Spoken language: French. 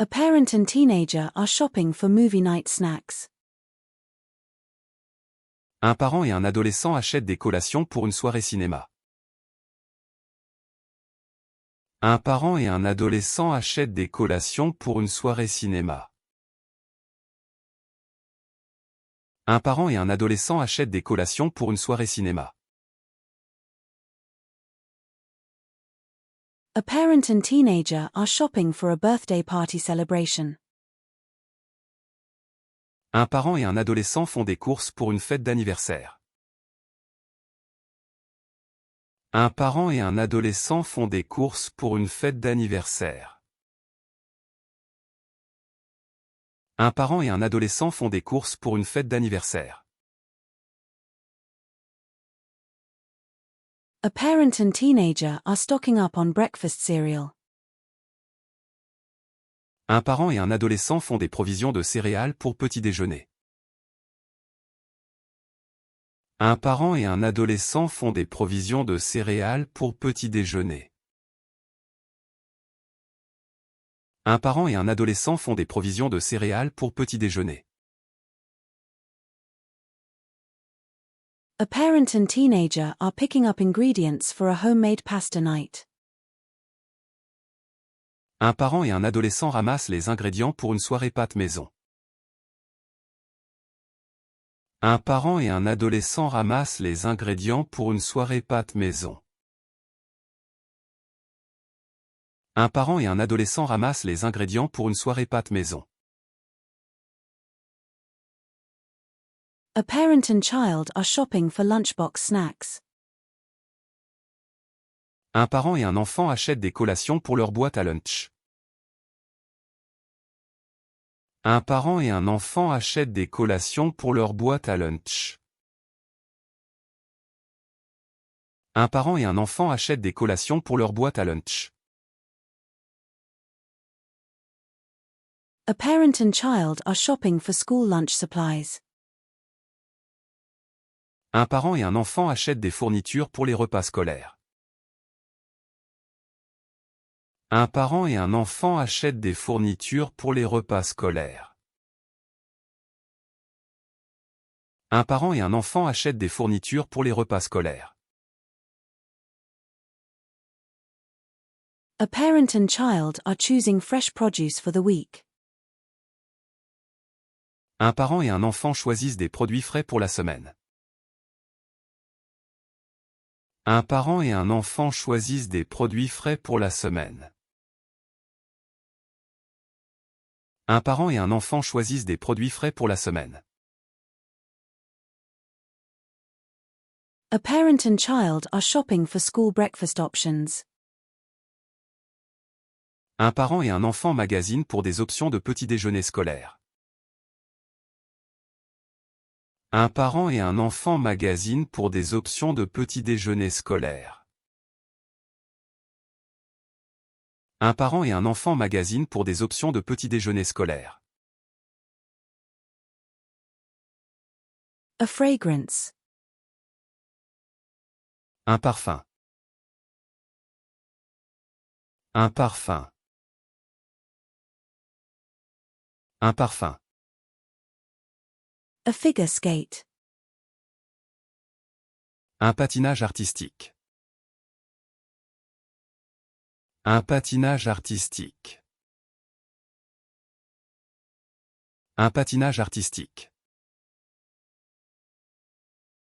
A parent and teenager are shopping for movie night snacks. Un parent et un adolescent achètent des collations pour une soirée cinéma. Un parent et un adolescent achètent des collations pour une soirée cinéma. Un parent et un adolescent achètent des collations pour une soirée cinéma. A parent and teenager are shopping for a birthday party celebration. Un parent et un adolescent font des courses pour une fête d'anniversaire. Un parent et un adolescent font des courses pour une fête d'anniversaire. Un parent et un adolescent font des courses pour une fête d'anniversaire. A parent and teenager are stocking up on breakfast cereal. Un parent et un adolescent font des provisions de céréales pour petit déjeuner. Un parent et un adolescent font des provisions de céréales pour petit déjeuner. Un parent et un adolescent font des provisions de céréales pour petit déjeuner. A parent and teenager are picking up ingredients for a homemade pasta night. Un parent et un adolescent ramassent les ingrédients pour une soirée pâte maison. Un parent et un adolescent ramassent les ingrédients pour une soirée pâte maison. Un parent et un adolescent ramassent les ingrédients pour une soirée pâte maison. A parent and child are shopping for lunchbox snacks. Un parent et un enfant achètent des collations pour leur boîte à lunch. Un parent et un enfant achètent des collations pour leur boîte à lunch. Un parent et un enfant achètent des collations pour leur boîte à lunch. A parent and child are shopping for school lunch supplies. Un parent et un enfant achètent des fournitures pour les repas scolaires. Un parent et un enfant achètent des fournitures pour les repas scolaires. Un parent et un enfant achètent des fournitures pour les repas scolaires. A parent and child are choosing fresh produce for the week. Un parent et un enfant choisissent des produits frais pour la semaine. Un parent et un enfant choisissent des produits frais pour la semaine. Un parent et un enfant choisissent des produits frais pour la semaine. A parent and child are shopping for school breakfast options. Un parent et un enfant magasinent pour des options de petit déjeuner scolaire. Un parent et un enfant magasinent pour des options de petit déjeuner scolaire. Un parent et un enfant magasinent pour des options de petit déjeuner scolaire. A fragrance. Un parfum. Un parfum. Un parfum. A figure skate. Un patinage artistique. Un patinage artistique. Un patinage artistique.